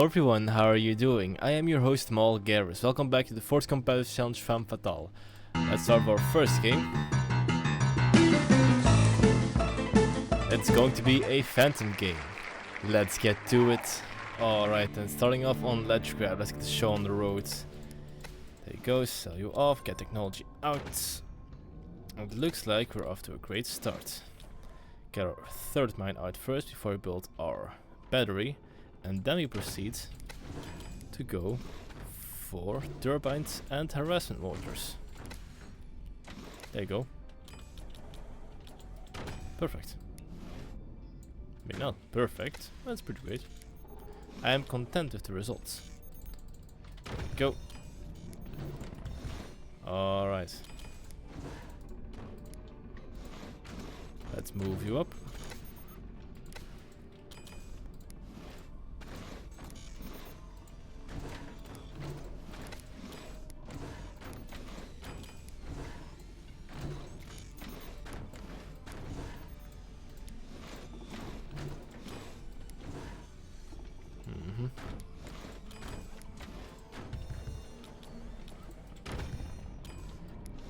everyone, how are you doing? I am your host Mal Garrus. Welcome back to the 4th competitive challenge Femme Fatale. Let's start with our first game. It's going to be a phantom game. Let's get to it. Alright, then starting off on ledge grab. Let's get the show on the road. There you go, sell you off, get technology out. It looks like we're off to a great start. Get our third mine out first before we build our battery. And then we proceed to go for turbines and harassment mortars. There you go. Perfect. Maybe not perfect, that's pretty great. I am content with the results. Go. Alright. Let's move you up.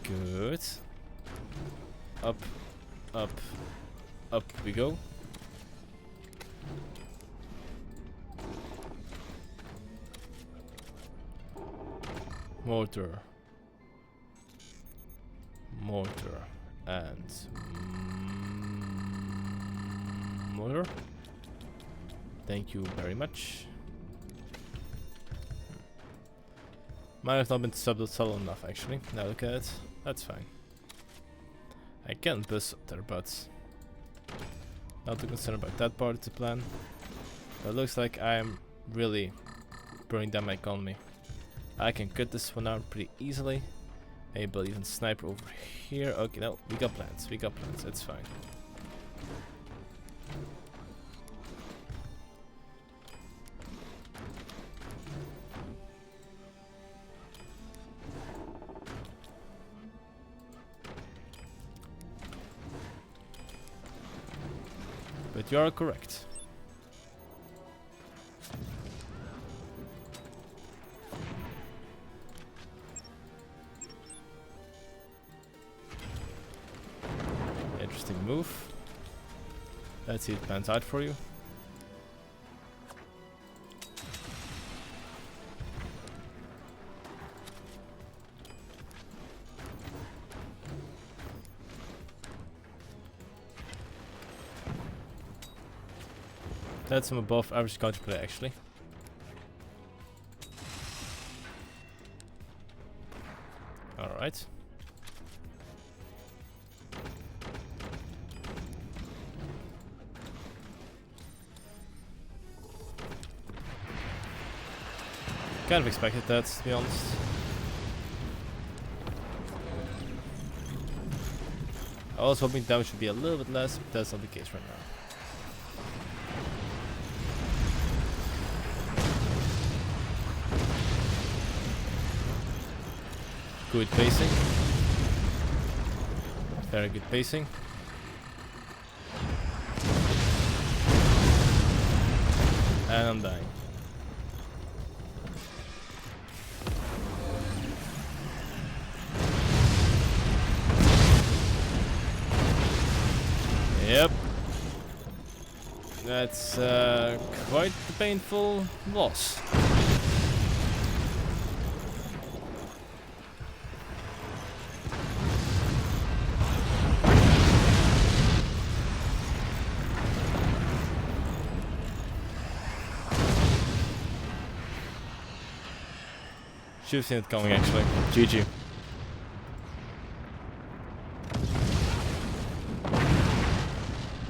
Good. Up, up, up we go. Mortar. Mortar. And mortar. Thank you very much. Might have not been subtle enough actually. Now look at it. That's fine. I can bust up there, but not too concerned about that part of the plan. But it looks like I'm really burning down my economy. I can cut this one out pretty easily. Maybe build even sniper over here. Okay, no, we got plans. We got plans. It's fine. But you are correct. Interesting move. Let's see it pans out for you. That's some above average counterplay actually. Alright. Kind of expected that, to be honest. I was hoping damage would be a little bit less, but that's not the case right now. Good pacing. Very good pacing. And I'm dying. Yep. That's quite a painful loss. Should have seen it coming actually. GG.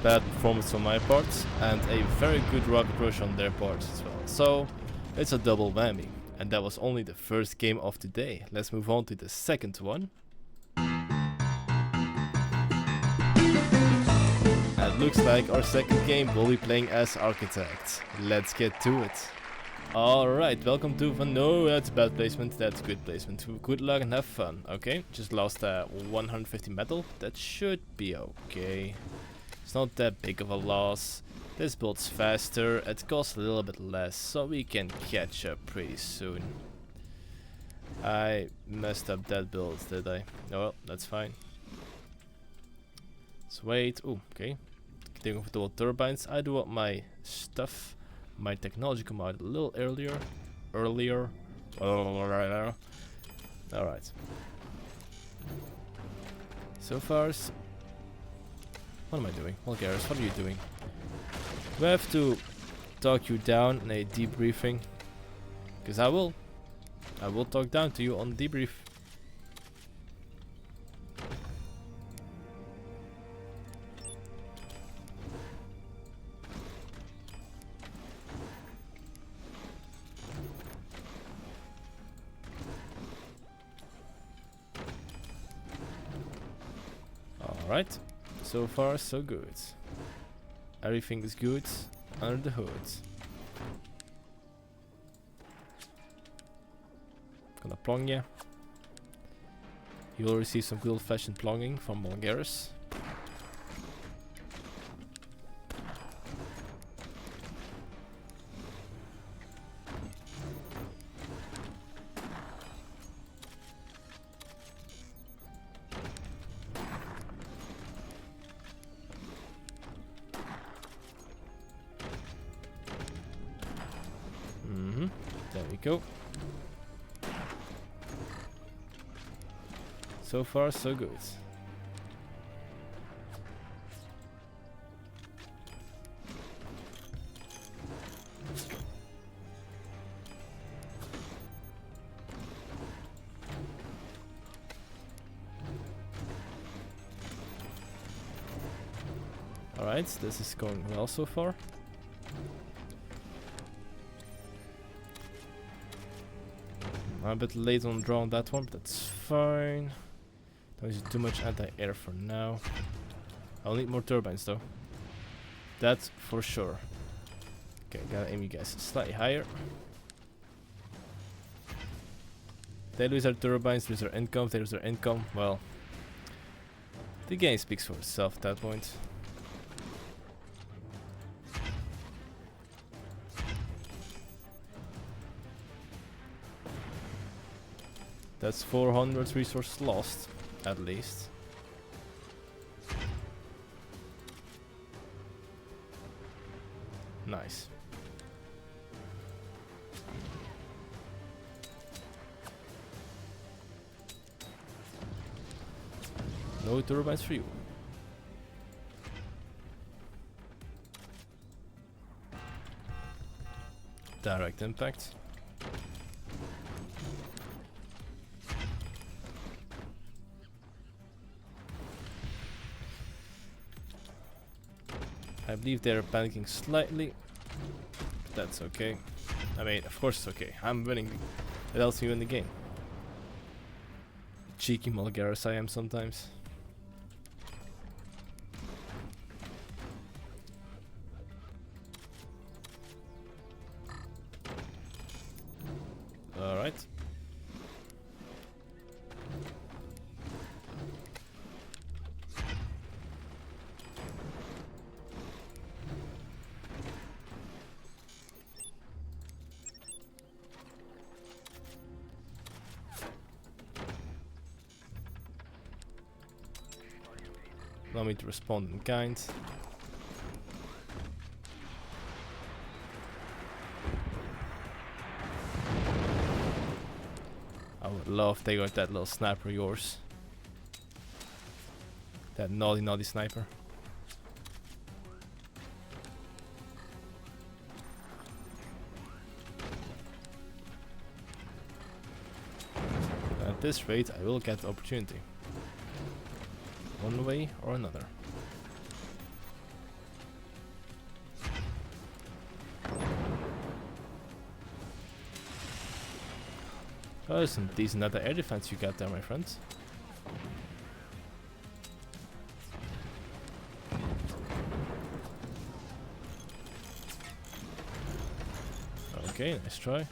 Bad performance on my part and a very good rocket rush on their part as well. So it's a double whammy. And that was only the first game of the day. Let's move on to the second one. And it looks like our second game will be playing as Architect. Let's get to it. Alright, welcome to no, that's bad placement, that's good placement. Good luck and have fun. Okay, just lost 150 metal. That should be okay. It's not that big of a loss. This build's faster, it costs a little bit less, so we can catch up pretty soon. I messed up that build, did I? Oh well, that's fine. Let's wait. Oh, okay. Continuing with the turbines. I do want my stuff, my technology come out a little earlier. Alright. So far, what am I doing? Vulgaris, what are you doing? Do I have to talk you down in a debriefing? Because I will talk down to you on debrief. Alright, so far so good. Everything is good under the hood. Gonna plong ya. You will receive some good old-fashioned plonging from Vulgaris. There we go. So far, so good. Alright, this is going well so far. I'm a bit late on drawing that one, but that's fine. Don't use too much anti-air for now. I'll need more turbines though. That's for sure. Okay, gotta aim you guys slightly higher. They lose their turbines, lose their income, they lose their income. Well, the game speaks for itself at that point. That's 400 resources lost, at least. Nice. No turbines for you. Direct impact. I believe they're panicking slightly, but that's okay. I mean, of course it's okay. I'm winning. It helps me win the game. Cheeky Mulgaris I am sometimes. Alright. Allow me to respond in kind. I would love to take out that little sniper of yours. That naughty sniper. At this rate, I will get the opportunity. One way or another. Oh, there's some decent air defense you got there, my friends. Okay, nice try.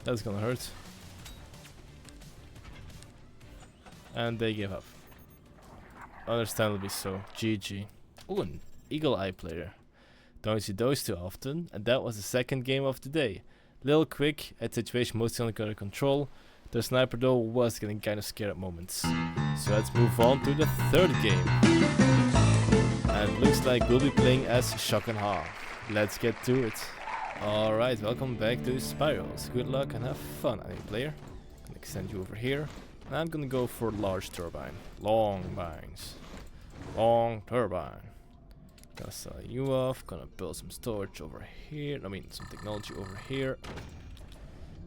That's gonna hurt. And they give up. Understandably so. GG. Oh, an Eagle Eye player. Don't see those too often. And that was the second game of the day. Little quick, at situation mostly under control. The sniper though was getting kind of scared at moments. So let's move on to the third game. And looks like we'll be playing as Shockenaugh. Let's get to it. Alright, welcome back to Spirals. Good luck and have fun, enemy player. Gonna extend you over here. And I'm gonna go for large turbine. Long mines. Long turbine. Gonna sell you off. Gonna build some storage over here. I mean, some technology over here.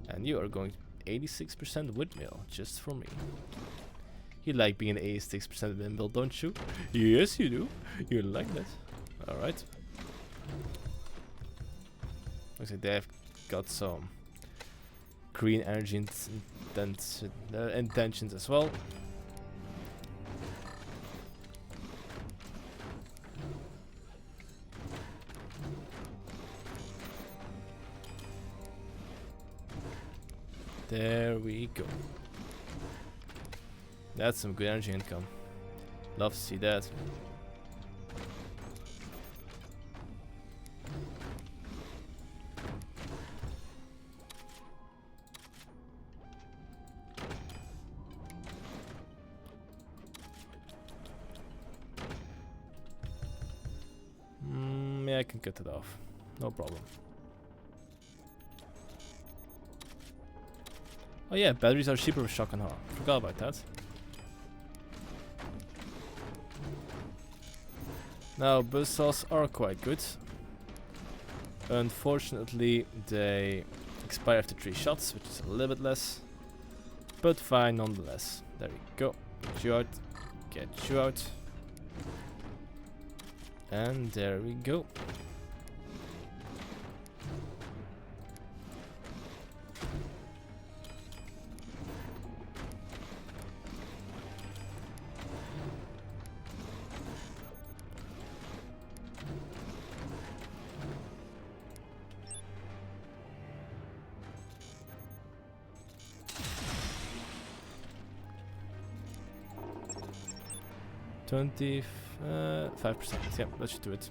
And you are going 86% windmill, just for me. You like being 86% windmill, don't you? Yes, you do. You like that. Alright. Looks like they've got some green energy intentions as well. There we go. That's some good energy income. Love to see that. Yeah, I can cut it off. No problem. Oh yeah, batteries are cheaper with Shockenaugh. Forgot about that. Now, buzzsaws are quite good. Unfortunately, they expire after 3 shots, which is a little bit less. But fine nonetheless. There we go. Get you out. Get you out. And there we go. $25%. Yeah, that should do it.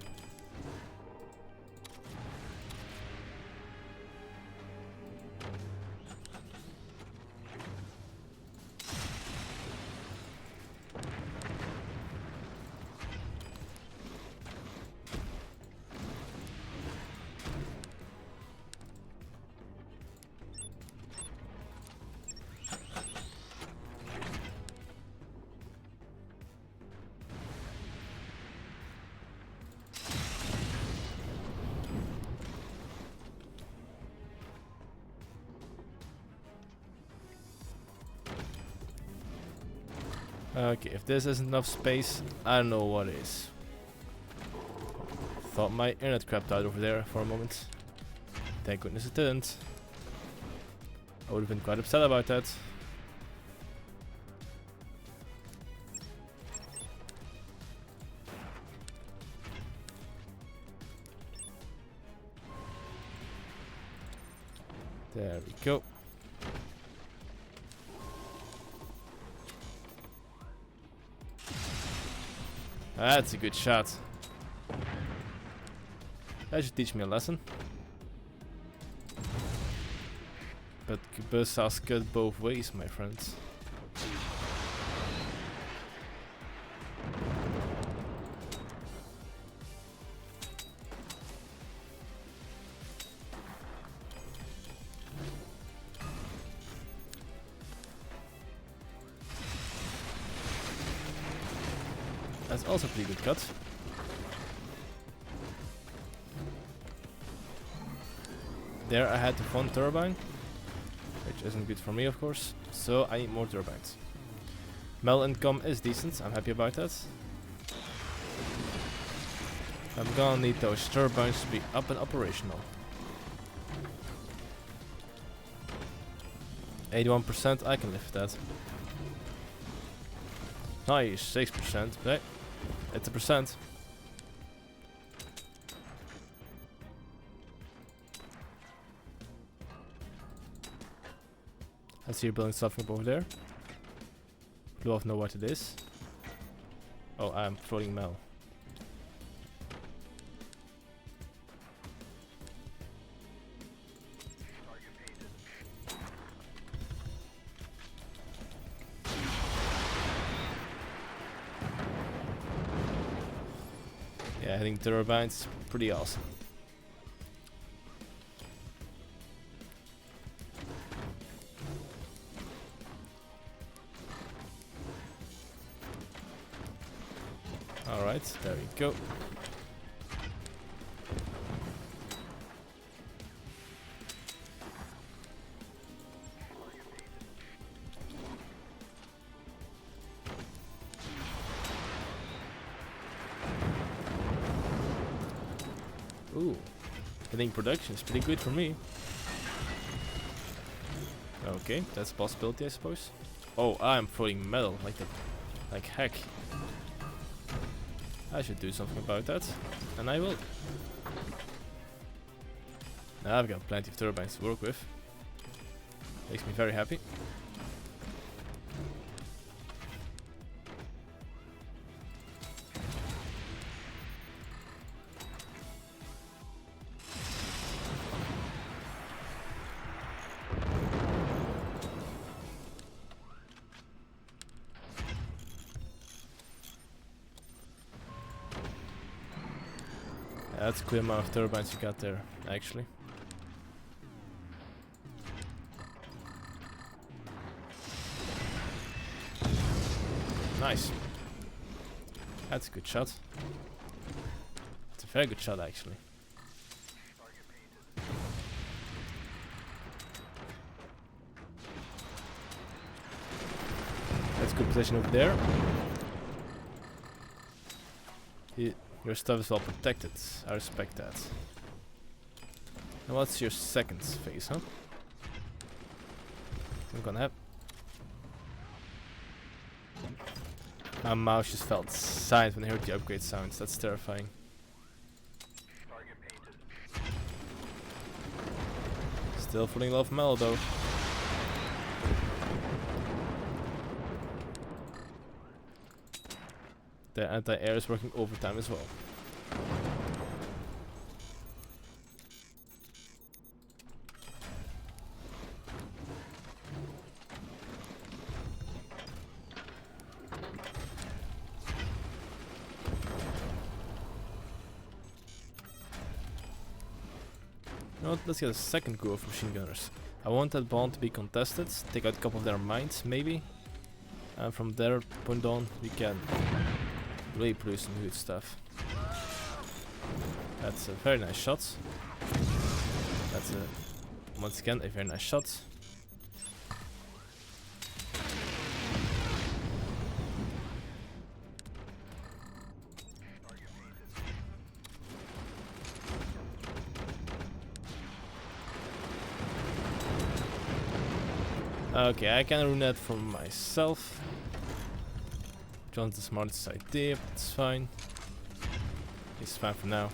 Okay, if this isn't enough space, I don't know what is. Thought my internet crapped out over there for a moment. Thank goodness it didn't. I would have been quite upset about that. There we go. That's a good shot. That should teach me a lesson. But buzzsaws cut both ways, my friends. That's also a pretty good cut. There I had the front turbine, which isn't good for me of course, so I need more turbines. Mel income is decent, I'm happy about that. I'm gonna need those turbines to be up and operational. 81%, I can live with that. Nice, 6%, but it's a percent. I see you're building something up over there. Blue off know what it is. Oh, I'm floating metal. Yeah, hitting turbines, pretty awesome. Alright, there we go. Ooh, hitting production is pretty good for me. Okay, that's a possibility, I suppose. Oh, I'm throwing metal like heck. I should do something about that, and I will. Now I've got plenty of turbines to work with. Makes me very happy. That's a clear amount of turbines you got there, actually. Nice. That's a good shot. It's a very good shot, actually. That's a good position over there. Your stuff is well protected. I respect that. And what's your second phase, huh? I'm gonna have. My mouse just felt silent when I heard the upgrade sounds. That's terrifying. Still feeling love metal though. The anti-air is working overtime as well. You know what, let's get a second group of machine gunners. I want that bond to be contested, take out a couple of their mines maybe. And from there point on we can really produce some good stuff. That's a very nice shot. That's once again a very nice shot. Okay, I can ruin that for myself. John's the smartest idea, but it's fine. It's fine for now.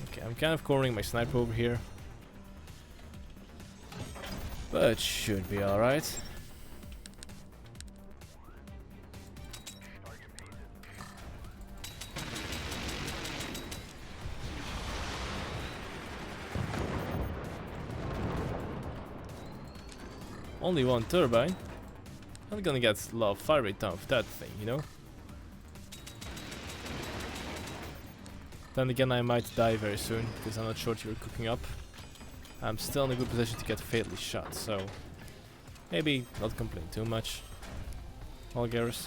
Okay, I'm kind of cornering my sniper over here. But should be alright. Only one turbine. I'm gonna get a lot of fire rate down with that thing, you know? Then again, I might die very soon, because I'm not sure what you're cooking up. I'm still in a good position to get fatally shot, so maybe not complain too much. All Garrus.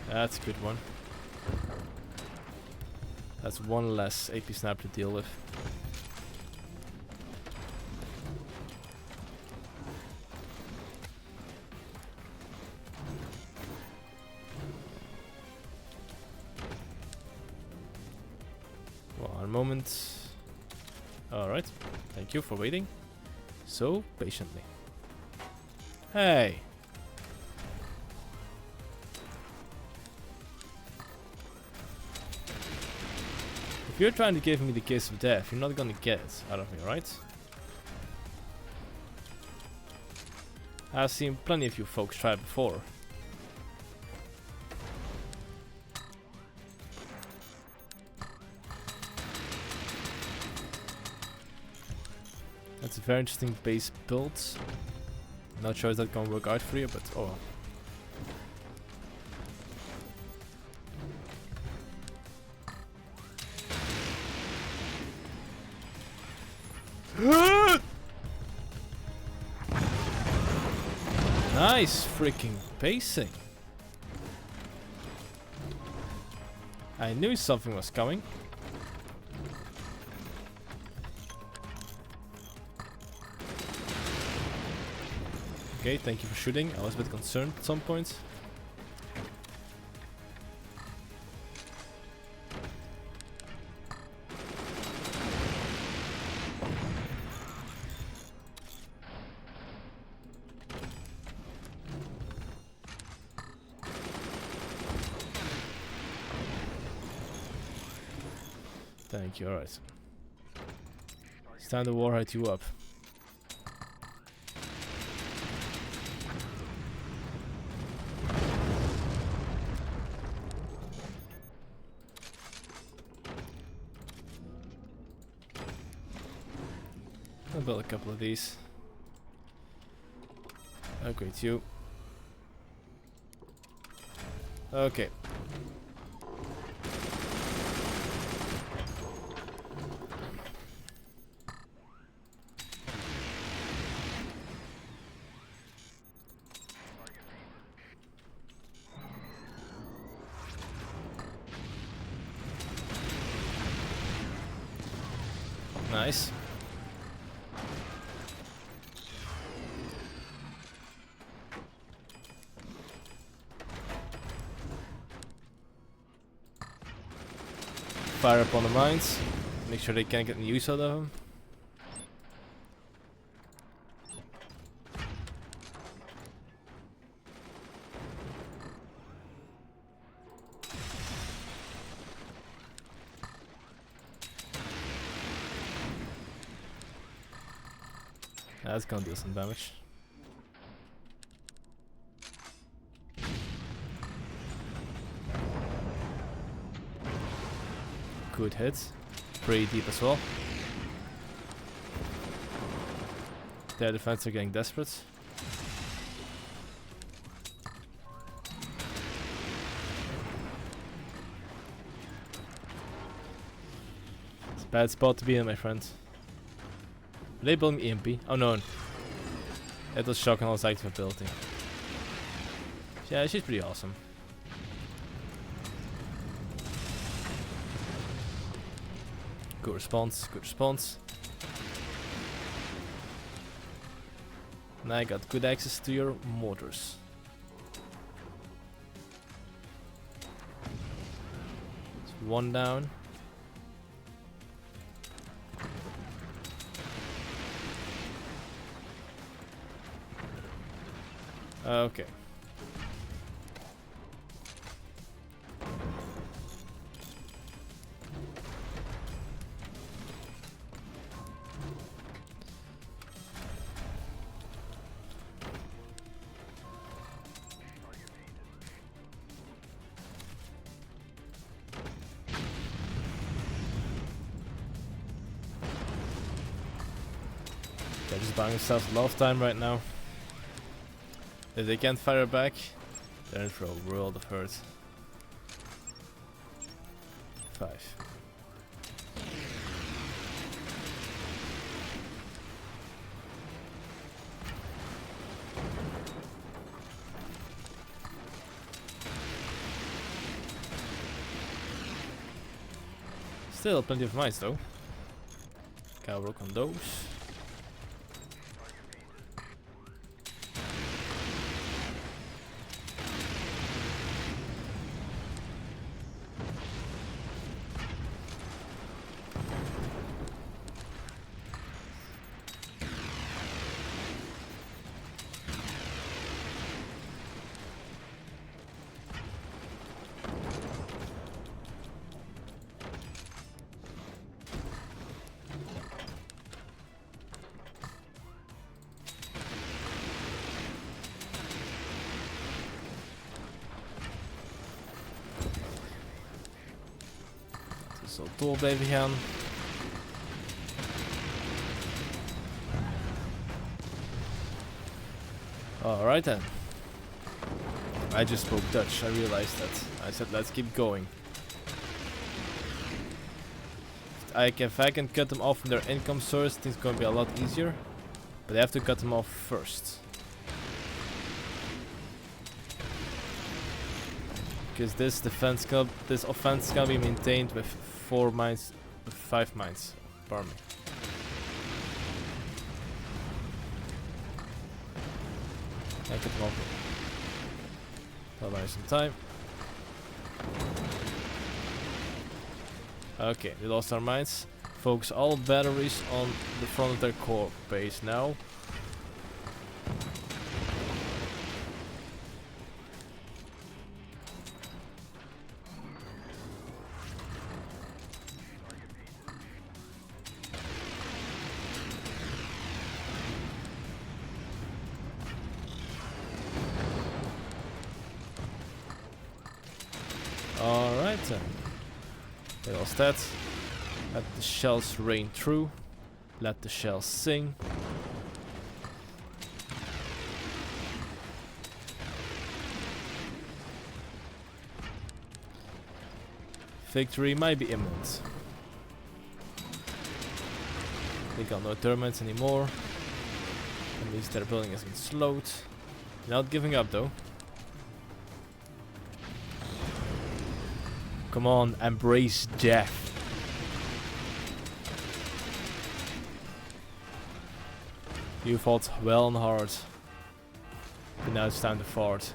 That's a good one. That's one less AP sniper to deal with. One moment. Alright, thank you for waiting so patiently. Hey! If you're trying to give me the kiss of death, you're not gonna get it out of me, right? I've seen plenty of you folks try it before. That's a very interesting base build. Not sure if that's gonna work out for you, but oh well. Nice freaking pacing. I knew something was coming. Okay, thank you for shooting. I was a bit concerned at some point. Thank you, alright. It's time to warhead you up. I'll build a couple of these. Upgrade you. Okay. Nice. Fire up on the mines. Make sure they can't get any use out of them. That's gonna do some damage. Good hit. Pretty deep as well. Their defense are getting desperate. It's a bad spot to be in, my friend. Are they building EMP? Oh no. It was Shockennaugh's active ability. Yeah, she's pretty awesome. Good response, good response. And I got good access to your mortars. It's one down. Okay. They're just buying themselves a lot of time right now. If they can't fire back, they're in for a world of hurt. 5. Still plenty of mines though. Gotta work on those. Zo, door blijven gaan. Alright then. I just spoke Dutch, I realized that. I said let's keep going. If I can cut them off from their income source, things gonna be a lot easier. But I have to cut them off first. Because this offense can be maintained with 4 mines, with 5 mines. Pardon me. I cut them off. That'll buy some time. Okay, we lost our mines. Focus all batteries on the front of their core base now. Alright then. They lost that. Let the shells rain through. Let the shells sing. Victory might be imminent. They got no termites anymore. At least their building has been slowed. Not giving up though. Come on, embrace death. You fought well and hard. But now it's time to fart.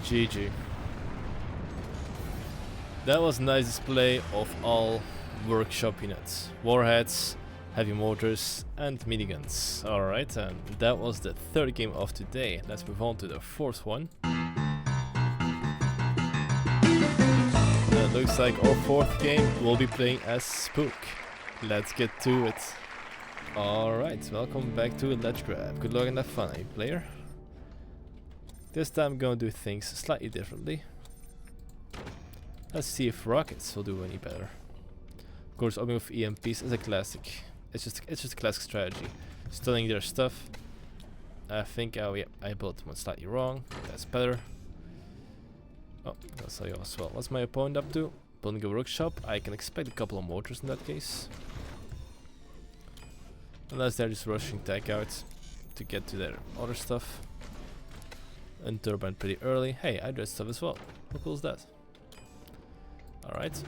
GG. That was a nice display of all workshop units. Warheads, heavy mortars and miniguns. Alright, and that was the third game of today. Let's move on to the fourth one. It looks like our fourth game will be playing as Spook. Let's get to it. Alright, welcome back to Let's Grab. Good luck and have fun, eh, player? This time I'm gonna do things slightly differently. Let's see if rockets will do any better. Of course, opening with EMPs is a classic. It's just a classic strategy. Stunning their stuff. I think, oh yeah, I built one slightly wrong. That's better. Oh, that's how you as well. What's my opponent up to? Building a workshop. I can expect a couple of mortars in that case. Unless they're just rushing tech out to get to their other stuff. And turbine pretty early. Hey, I did stuff as well. How cool is that? Alright.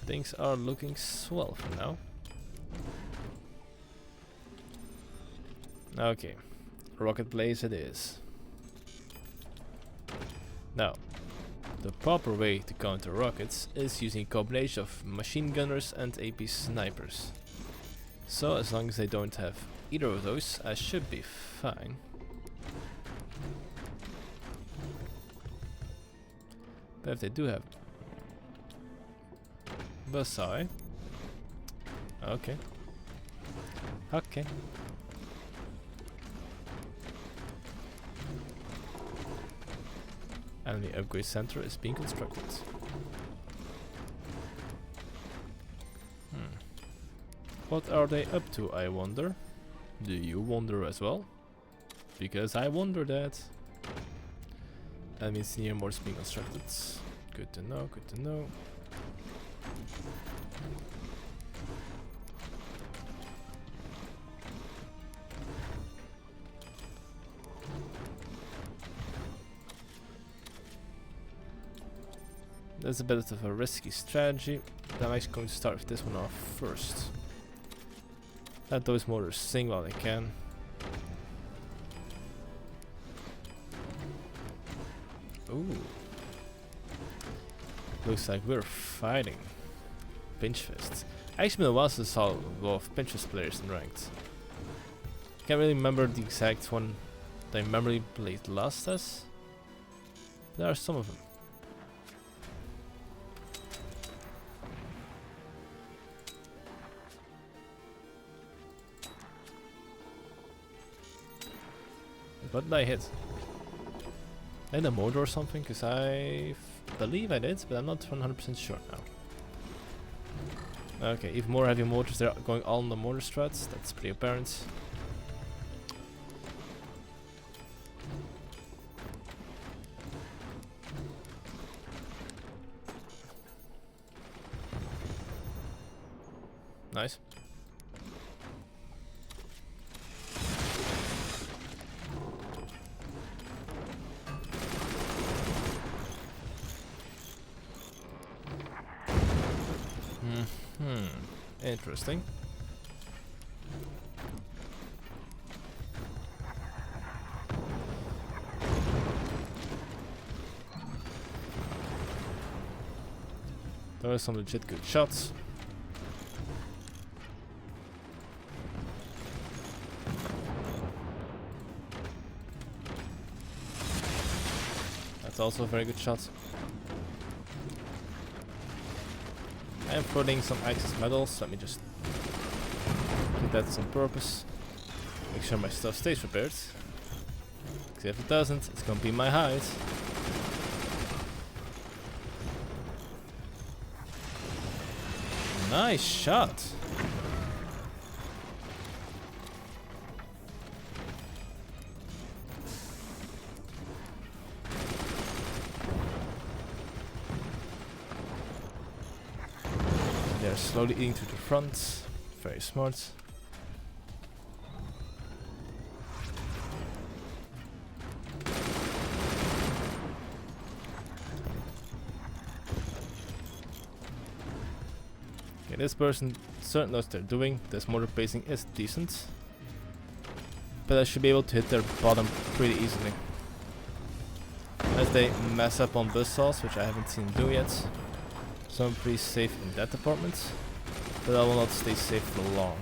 Things are looking swell for now. Okay, rocket blaze it is. Now, the proper way to counter rockets is using a combination of machine gunners and AP snipers. So as long as they don't have either of those, I should be fine. But if they do have Bullseye. Okay. Okay. And the upgrade center is being constructed. What are they up to, I wonder? Do you wonder as well? Because I wonder that. That means near more is being constructed. Good to know, good to know. That's a bit of a risky strategy, but I'm actually going to start with this one off first. Let those mortars sing while they can. Ooh. Looks like we're fighting. Pinch fists. Actually been a while since I saw a lot of pinch fist players in ranked. Can't really remember the exact one that I memorably played last as. There are some of them. What did I hit? And a mortar or something? Because I believe I did, but I'm not 100% sure now. Okay, even more heavy mortars. They're going all on the mortar struts. That's pretty apparent. Nice. Interesting. Those are some legit good shots. That's also a very good shot. I am putting some excess metals. Let me just do that on purpose. Make sure my stuff stays repaired. Because if it doesn't, it's gonna be my hide. Nice shot. They're slowly eating to the front. Very smart. Okay, this person certainly knows what they're doing. This mortar pacing is decent. But I should be able to hit their bottom pretty easily. As they mess up on buzzsaws, which I haven't seen do yet. So I'm pretty safe in that department, but I will not stay safe for long.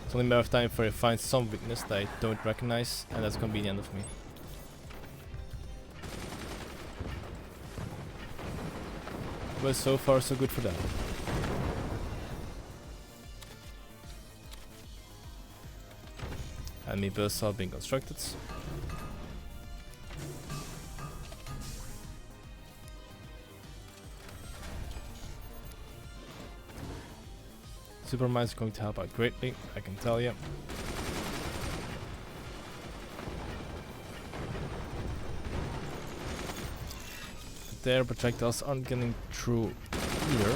It's only a matter of time before I find some weakness that I don't recognize, and that's gonna be the end of me. But so far so good for them. Enemy buzzsaw being constructed. Supermine is going to help out greatly, I can tell you. Their projectiles aren't getting through here.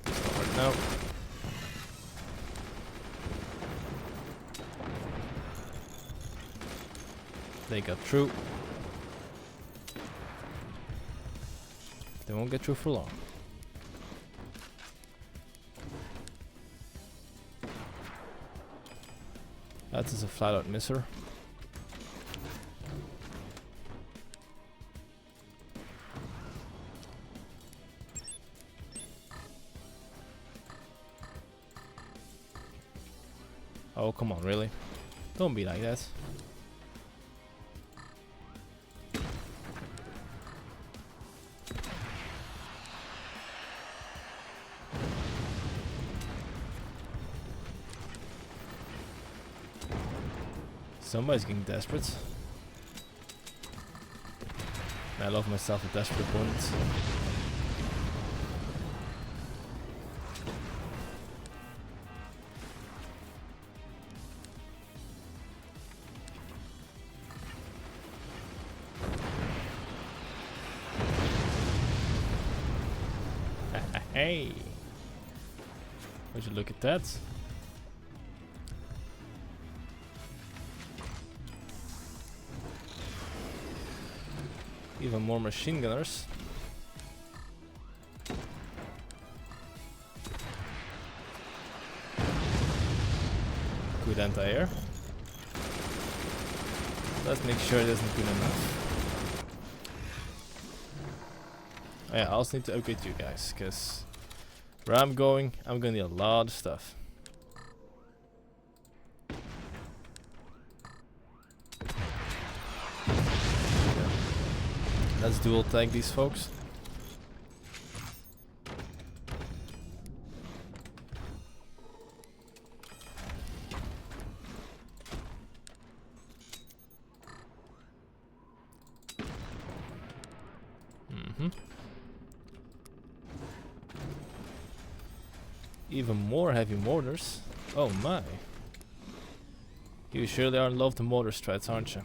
Not right now. They got through. They won't get through for long. That is a flat out misser. Oh, come on, really? Don't be like that. Somebody's getting desperate. I love myself a desperate opponent. Hey! Would you look at that? Even more machine gunners. Good anti-air. Let's make sure it isn't good enough. Oh yeah, I also need to upgrade you guys, because where I'm going, I'm gonna need a lot of stuff. Let's dual tank these folks. Even more heavy mortars. Oh my. You surely are in love with the mortar strats, aren't you?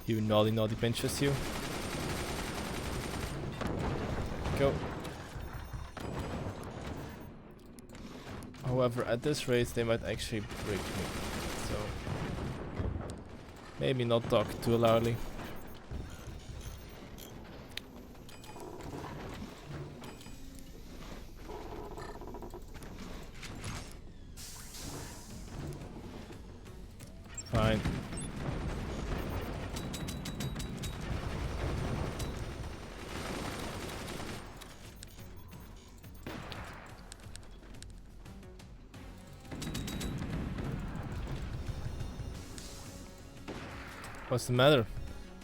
You naughty naughty pinches, you. Go. However, at this rate they might actually break me. So maybe not talk too loudly. Fine. What's the matter?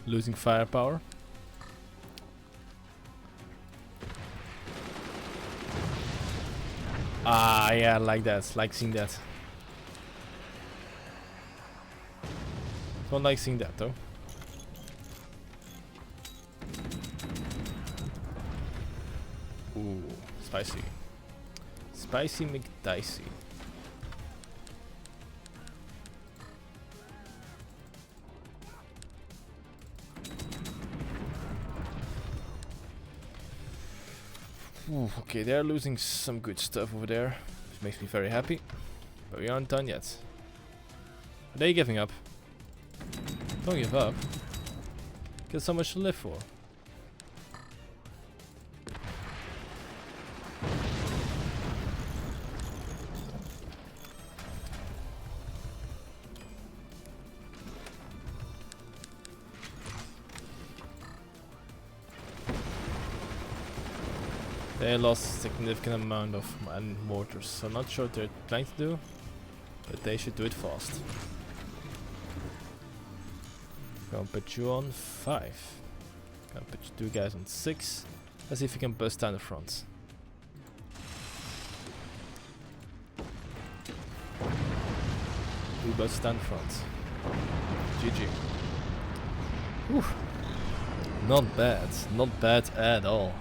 Losing firepower? Ah, yeah, I like that. Like seeing that. Don't like seeing that though. Ooh, spicy. Spicy McDicey. Ooh, okay, they're losing some good stuff over there, which makes me very happy. But we aren't done yet. Are they giving up? Don't give up. Got so much to live for. They lost a significant amount of mortars, so I'm not sure what they're trying to do, but they should do it fast. Gonna put you on 5. Gonna put you 2 guys on 6. Let's see if we can bust down the front. We bust down the front. GG. Whew. Not bad. Not bad at all.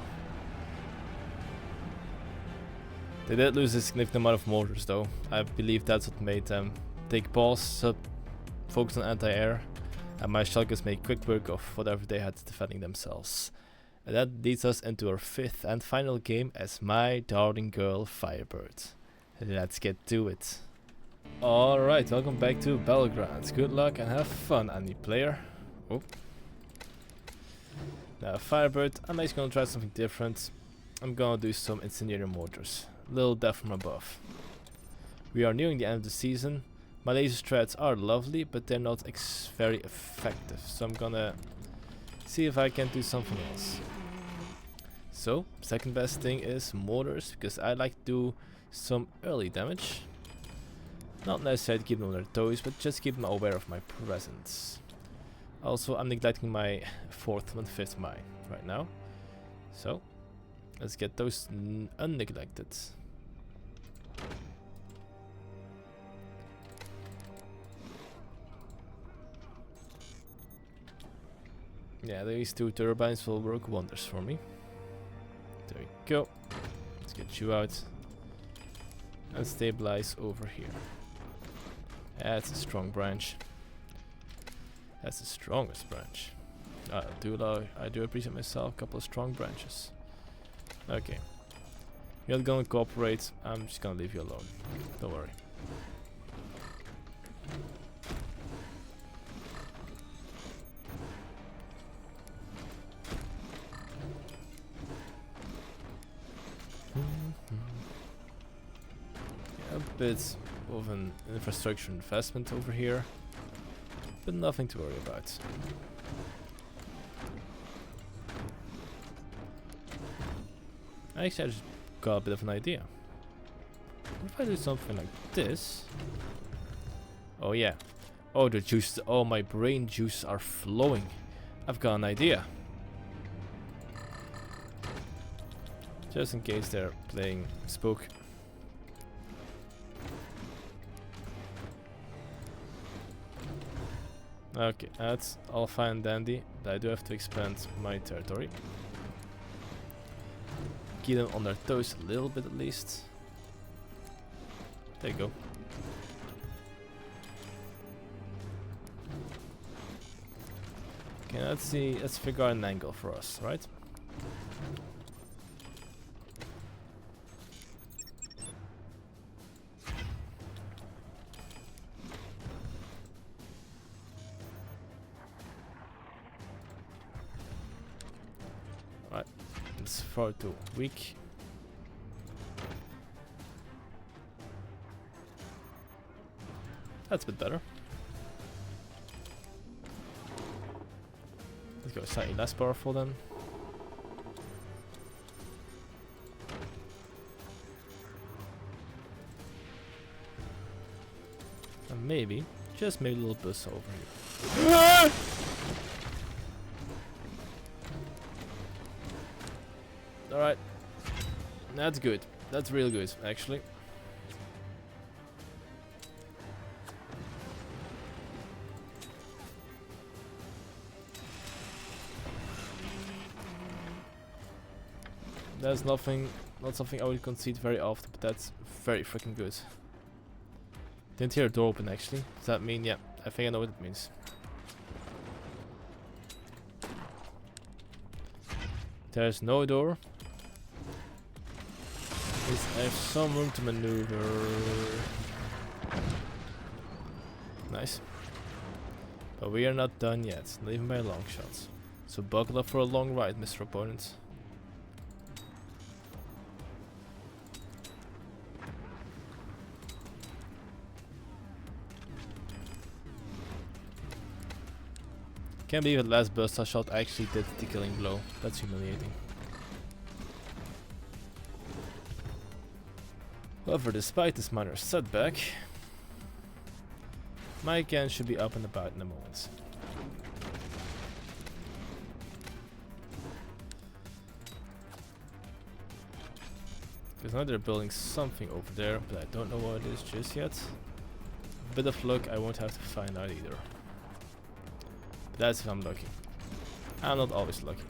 They did lose a significant amount of mortars though. I believe that's what made them take pause, focus on anti-air, and my shotguns made quick work of whatever they had defending themselves. And that leads us into our 5th and final game as my darling girl Firebird. Let's get to it. Alright, welcome back to Battlegrounds. Good luck and have fun, any player. Oh. Now Firebird, I'm actually gonna try something different. I'm gonna do some incendiary mortars. Little death from above. We are nearing the end of the season. My laser strats are lovely, but they're not very effective. So I'm gonna see if I can do something else. So, second best thing is mortars, because I like to do some early damage. Not necessarily to keep them on their toes, but just keep them aware of my presence. Also, I'm neglecting my 4th and 5th mine right now. So, let's get those unneglected. Yeah, these 2 turbines will work wonders for me. There we go. Let's get you out. And stabilize over here. That's a strong branch. That's the strongest branch. I do appreciate myself a couple of strong branches. Okay. You're not gonna cooperate, I'm just gonna leave you alone. Don't worry. Yeah, a bit of an infrastructure investment over here, but nothing to worry about. Actually, I just got a bit of an idea. What if I do something like this? Oh yeah. Oh, the juice. Oh, my brain juices are flowing. I've got an idea. Just in case they're playing Spook. Okay, that's all fine and dandy, but I do have to expand my territory. Keep them on their toes a little bit at least. There you go. Okay, let's see, let's figure out an angle for us, right? Alright, it's far too weak. That's a bit better. Let's go slightly less powerful then. And maybe, just maybe a little boost over here. Alright. That's good. That's real good, actually. That's not something I would concede very often, but that's very freaking good. Didn't hear a door open actually. Does that mean, yeah, I think I know what it means. There's no door. I have some room to maneuver. Nice. But we are not done yet, not even by a long shot. So buckle up for a long ride, Mr. Opponent. Can't believe that last burst shot actually did the killing blow. That's humiliating. However, despite this minor setback, my can should be up and about in a moment. Because now they're building something over there, but I don't know what it is just yet. A bit of luck, I won't have to find out either. That's if I'm lucky. I'm not always lucky.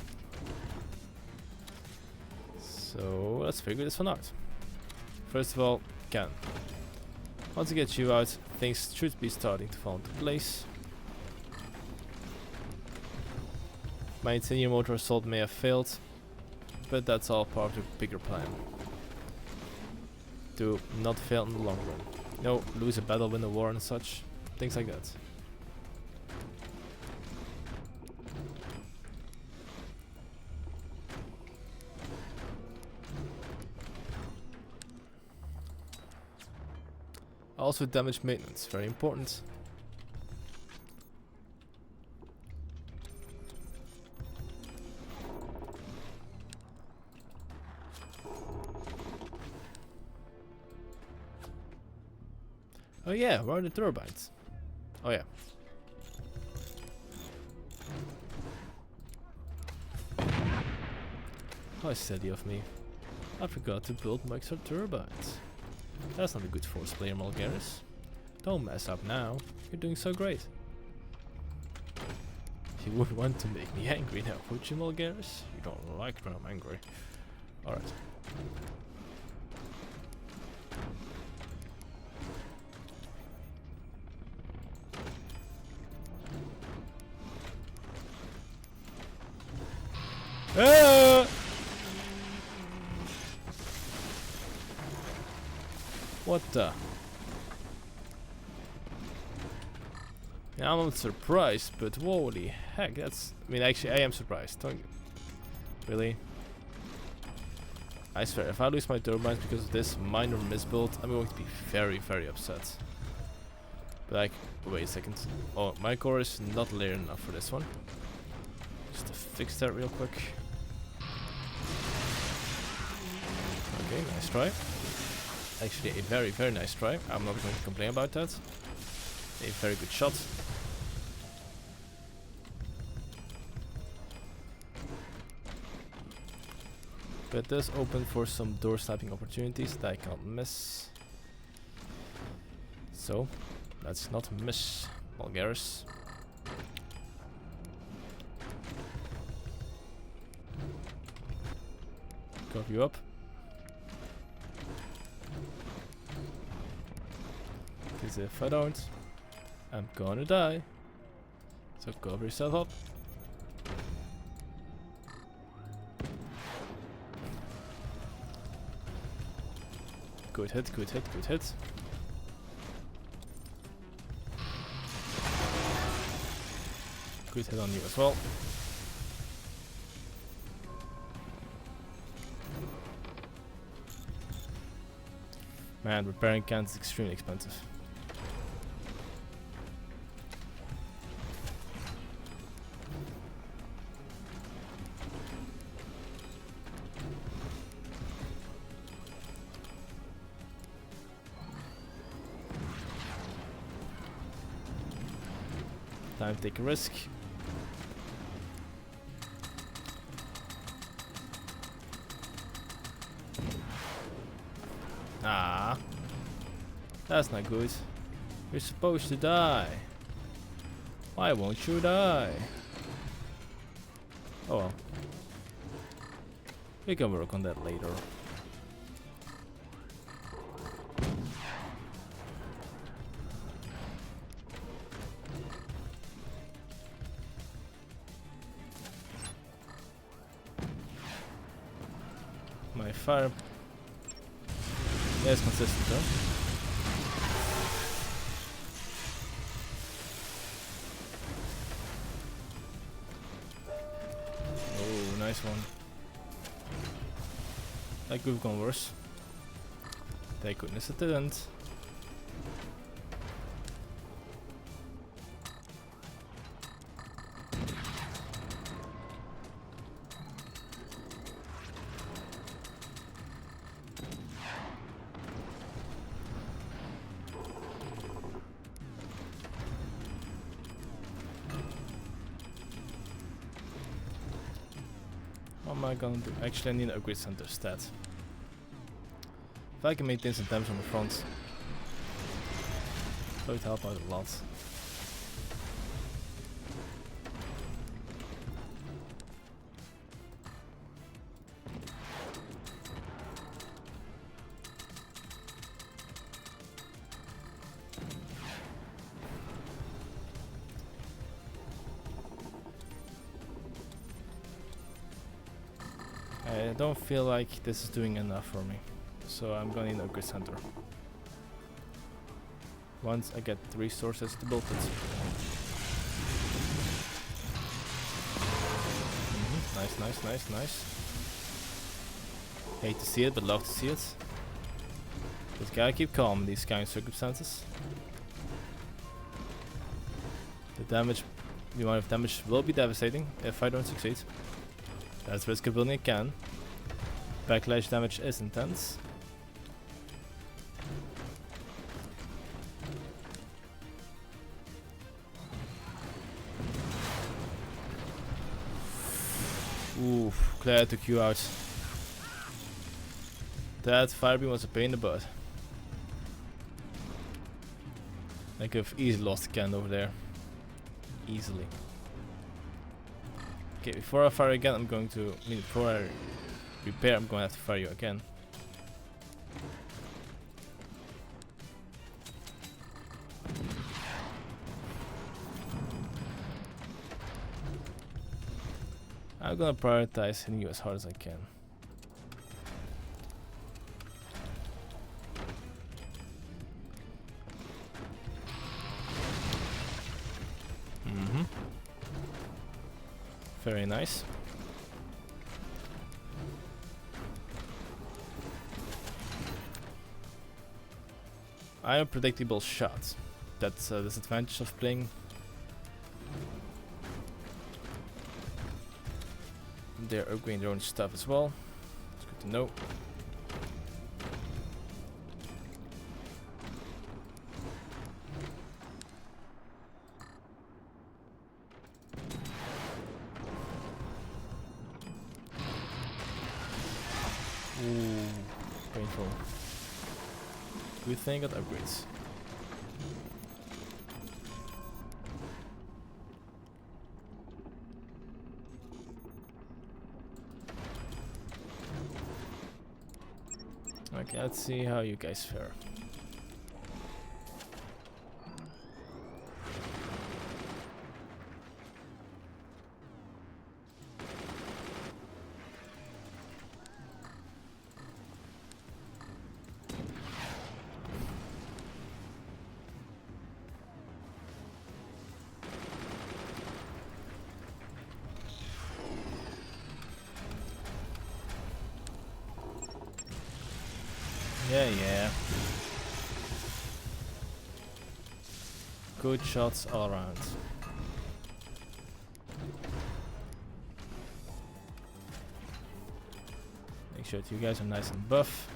So let's figure this one out. First of all, can. Once I get you out, things should be starting to fall into place. My incendiary motor assault may have failed, but that's all part of the bigger plan. To not fail in the long run. No, lose a battle, win a war and such. Things like that. Also damage maintenance, very important. Oh yeah, where are the turbines? Oh yeah. How steady of me. I forgot to build extra turbines. That's not a good force player, Mulgaris. Don't mess up now. You're doing so great. You would want to make me angry now, would you, Mulgaris? You don't like when I'm angry. Alright. Ah! What the? Yeah, I'm not surprised, but holy heck, that's... I mean, actually, I am surprised. Don't... Really? I swear, if I lose my turbines because of this minor misbuild, I'm going to be very, very upset. But like, wait a second. Oh, my core is not layered enough for this one. Just to fix that real quick. Okay, nice try. Actually, a very, very nice try. I'm not going to complain about that. A very good shot. But it does open for some door sniping opportunities that I cannot miss. So, let's not miss Mulgaris. Cover you up. Because if I don't, I'm gonna die. So cover yourself up. Good hit, good hit, good hit. Good hit on you as well. Man, repairing cans is extremely expensive. Time to take a risk. Ah, that's not good. You're supposed to die. Why won't you die? Oh well. We can work on that later. My fire. Yeah, it's consistent though. Oh, nice one. That could have gone worse. Thank goodness it didn't. What am I gonna do? Actually, I need an upgrade center stat. If I can maintain some damage on the front, that would help out a lot. I don't feel like this is doing enough for me, so I'm gonna need a upgrade center. Once I get the resources to build it. Nice, nice, nice, nice. Hate to see it, but love to see it. Just gotta keep calm in these kind of circumstances. The damage, the amount of damage will be devastating if I don't succeed. That's risk of building a can. Backlash damage is intense. Oof, glad I took you out. That Firebeam was a pain in the butt. I could have easily lost the can over there. Easily. Okay, before I fire again, I'm going to... before I repair, I'm going to have to fire you again. I'm gonna prioritize hitting you as hard as I can. Very nice. I am a predictable shot. That's a disadvantage of playing. They're upgrading their own stuff as well. It's good to know. Ooh, painful. Good thing I got upgrades. Okay, let's see how you guys fare. Yeah. Good shots all around. Make sure that you guys are nice and buff.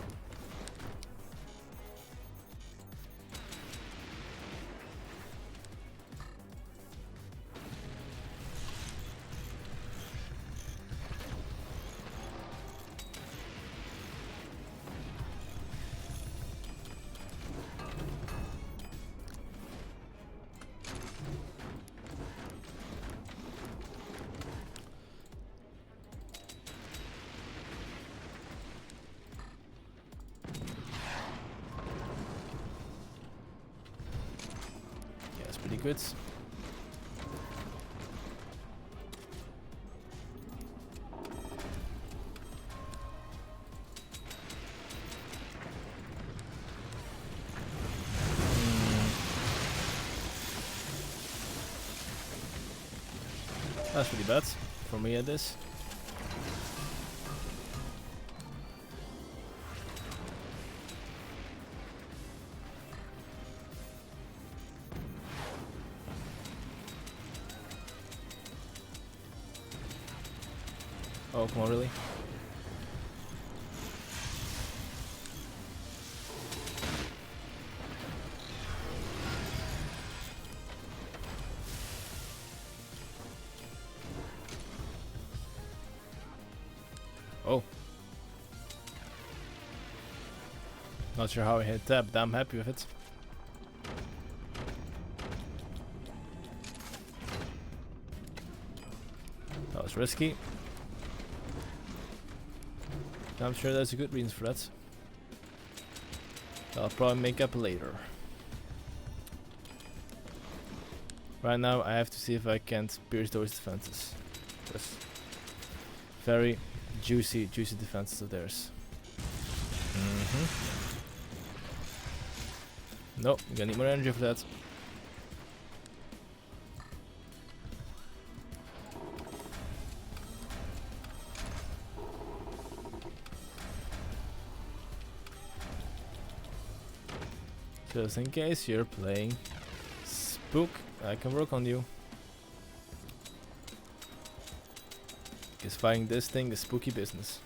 Pretty good. That's pretty bad for me at this. Oh, come on, really? Oh. Not sure how I hit that, but I'm happy with it. That was risky. I'm sure there's a good reason for that. I'll probably make up later. Right now I have to see if I can't pierce those defenses. Just very juicy defenses of theirs. Nope, I'm gonna need more energy for that. Just in case you're playing Spook, I can work on you. Because fighting this thing is spooky business.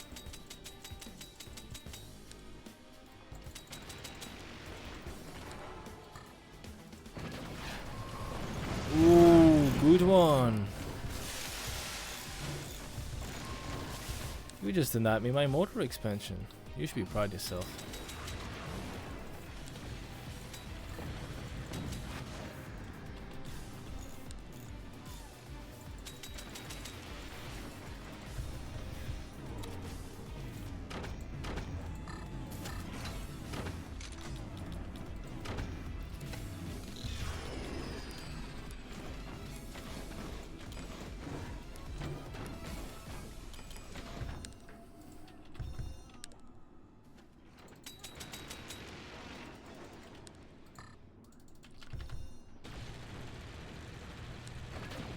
Ooh, good one. You just denied me my motor expansion. You should be proud of yourself.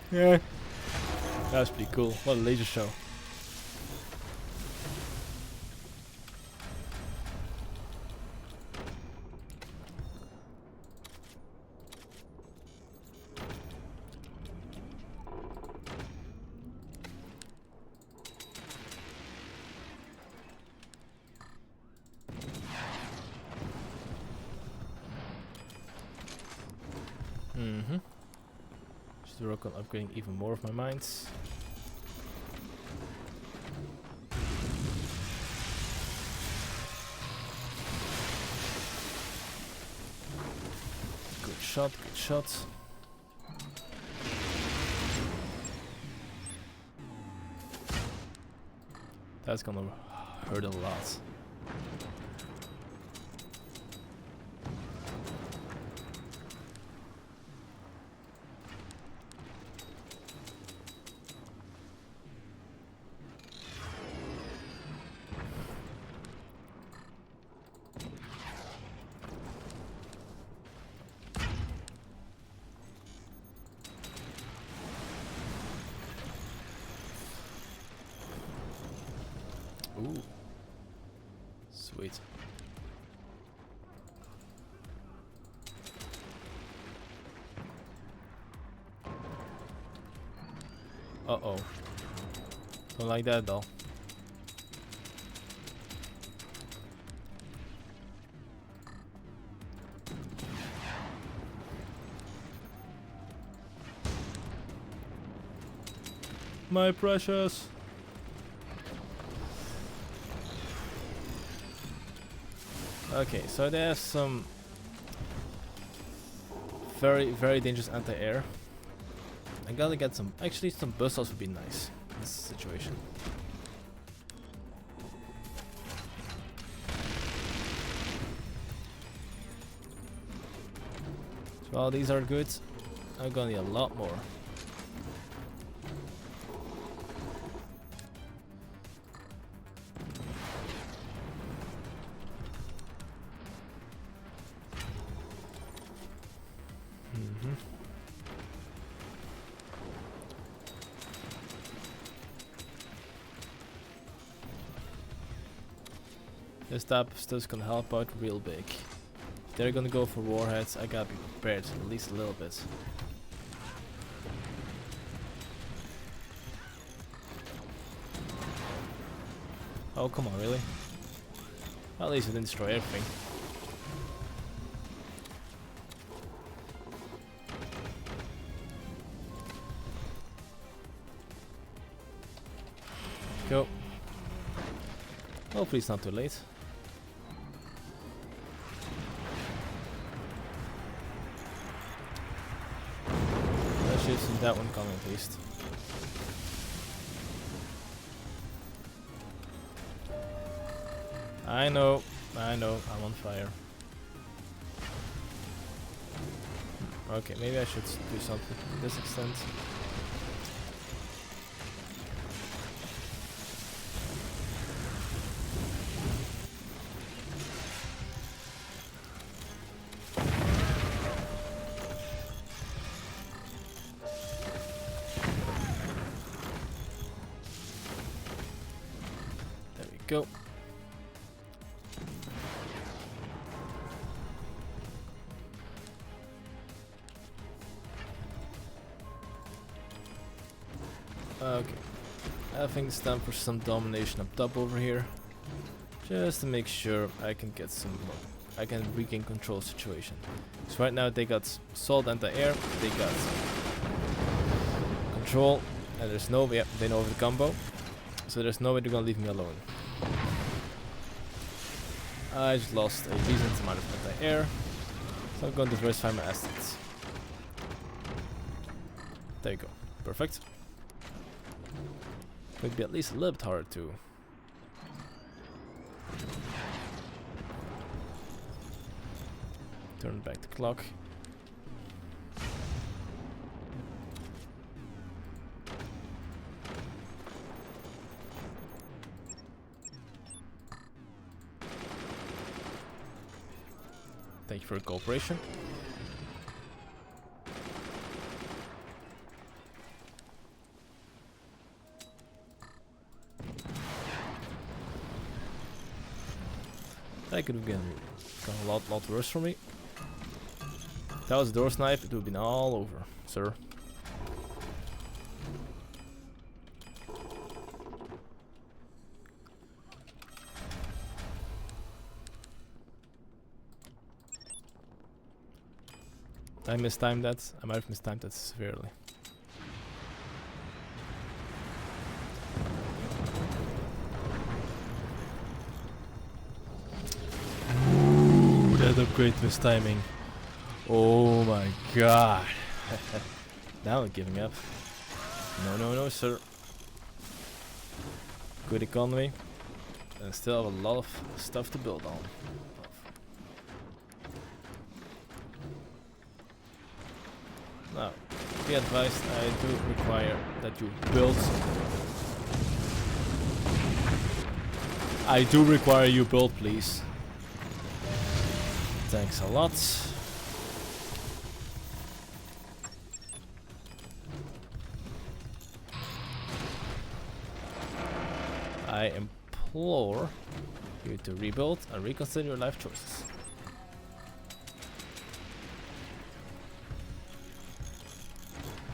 Yeah. That was pretty cool. What a laser show. Should work on upgrading even more of my mines. Good shot, good shot. That's gonna hurt a lot. Ooh. Sweet. Uh-oh. Don't like that though. My precious. Okay, so there's some very, very dangerous anti-air. I gotta get some. Actually, some buzzsaws would be nice in this situation. So while these are good, I'm gonna need a lot more. This type of stuff's gonna help out real big. If they're gonna go for warheads, I gotta be prepared at least a little bit. Oh, come on, really? Well, at least it didn't destroy everything. Go. Hopefully it's not too late. I should have seen that one coming at least. I know, I'm on fire. Okay, maybe I should do something to this extent. There we go. Okay, I think it's time for some domination up top over here, just to make sure I can get some, I can regain control situation. So right now they got assault anti-air, they got control, and there's no, yeah, they know the combo, so there's no way they're gonna leave me alone. I just lost a decent amount of anti-air, so I'm going to diversify my assets. There you go, perfect. Could be at least a little bit harder to. Turn back the clock. Thank you for your cooperation. That could have gone a lot worse for me. If that was a door snipe, it would have been all over, sir. Did I mistime that? I might have mistimed that severely. That upgrade mistiming. Oh my god. Now I'm giving up. No, sir. Good economy. And still have a lot of stuff to build on. Now, be advised, I do require that you build. I do require you build, please. Thanks a lot. I implore you to rebuild and reconsider your life choices.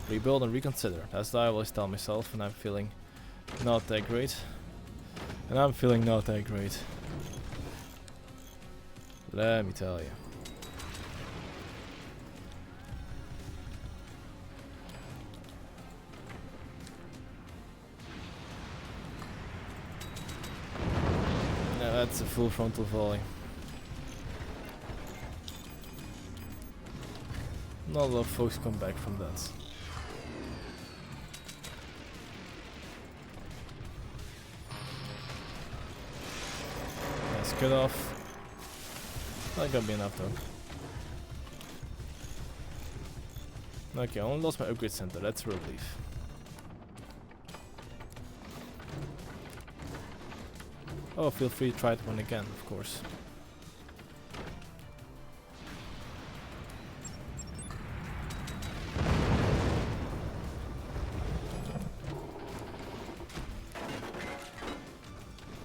Rebuild and reconsider. That's what I always tell myself when I'm feeling not that great. And I'm feeling not that great. Let me tell you. Yeah, that's a full frontal volley. Not a lot of folks come back from that. Nice cut off. Not gonna be enough though. Okay, I only lost my upgrade center, that's a relief. Oh, feel free to try that one again, of course.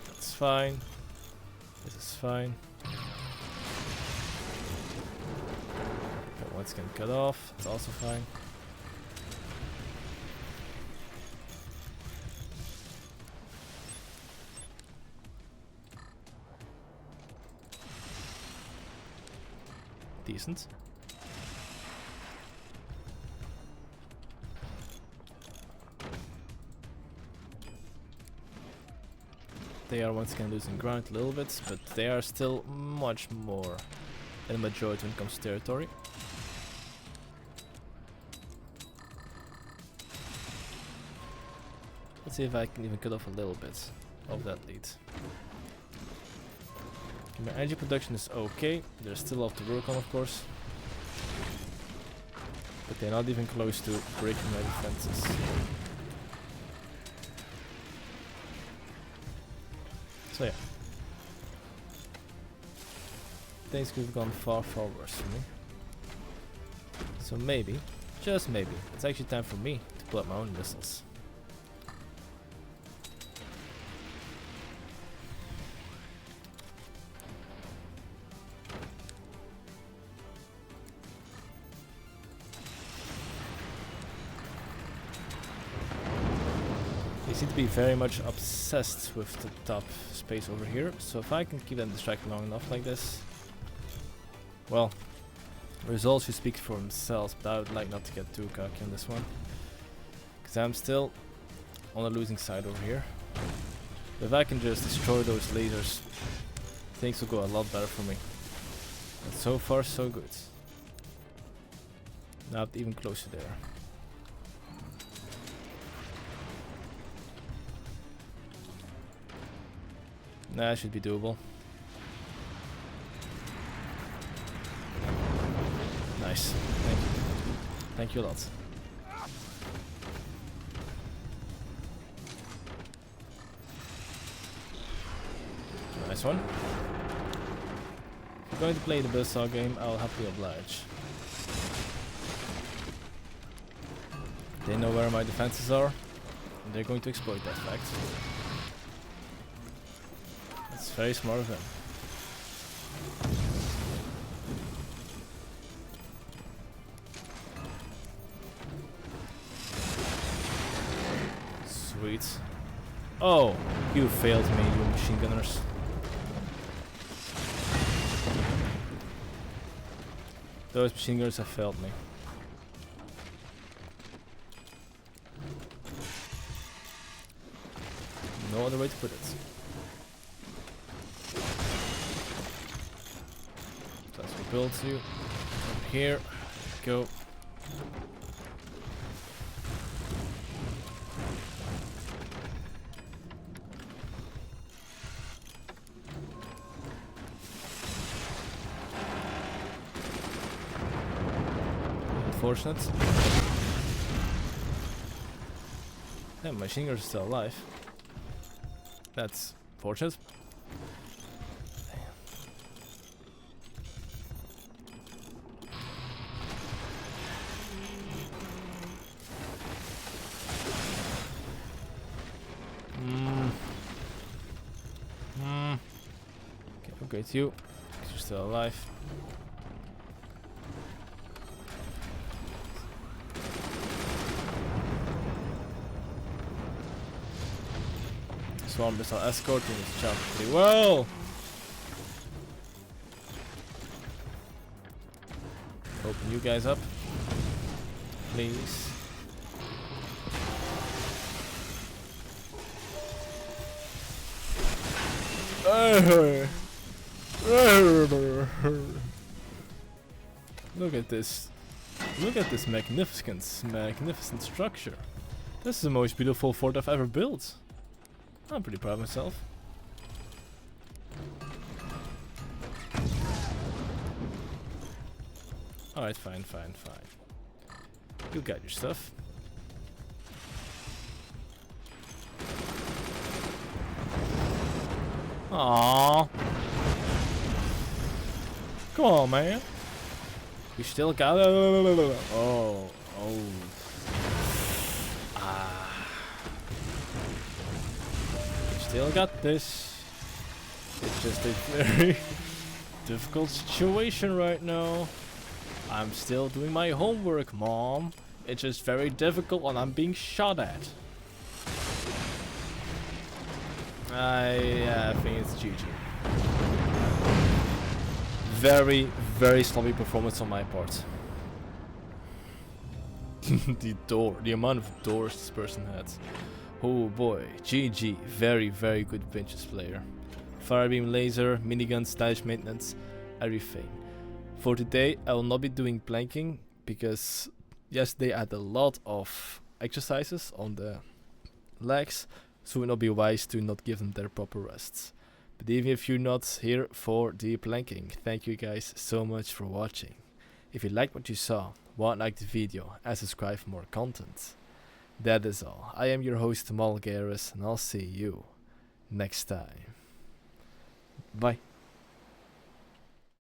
That's fine. This is fine. One's getting cut off, it's also fine. Decent. They are once again losing ground a little bit, but they are still much more in the majority when it comes to territory. Let's see if I can even cut off a little bit of that lead. My energy production is okay. There's still a lot to work on, of course. But they're not even close to breaking my defenses. So yeah. Things could have gone far, far worse for me. So maybe, just maybe, it's actually time for me to pull up my own missiles. They seem to be very much obsessed with the top space over here, so if I can keep them distracted long enough like this, well, results should speak for themselves, but I would like not to get too cocky on this one, because I'm still on the losing side over here. But if I can just destroy those lasers, things will go a lot better for me. But so far so good. Not even close to there. Nah, should be doable. Nice. Thank you. Thank you a lot. Nice one. If you're going to play the buzzsaw game, I'll happily oblige. They know where my defenses are, and they're going to exploit that fact. That's very smart of them. Sweet. Oh, you failed me, you machine gunners. Those machine gunners have failed me. No other way to put it. Let's rebuild you. Up here. Go. Unfortunate. Yeah, my machine gunners are still alive. That's fortunate. Okay, it's you. 'Cause you're still alive. Swarm missile escorting this job pretty well. Open you guys up, please. Look at this. Look at this magnificent structure. This is the most beautiful fort I've ever built. I'm pretty proud of myself. Alright, fine. You got your stuff. Aww. Come on, man. We still got it. Oh. We still got this. It's just a very difficult situation right now. I'm still doing my homework, Mom. It's just very difficult when I'm being shot at. I think it's GG. Very sloppy performance on my part. The amount of doors this person had. Oh boy, GG. Very good Pinches player. Firebeam laser, minigun, stylish maintenance, everything. For today, I will not be doing planking because yesterday I had a lot of exercises on the legs, so it would not be wise to not give them their proper rests. But even if you're not here for the planking, thank you guys so much for watching. If you liked what you saw, why not like the video and subscribe for more content. That is all. I am your host Malgaris and I'll see you next time. Bye.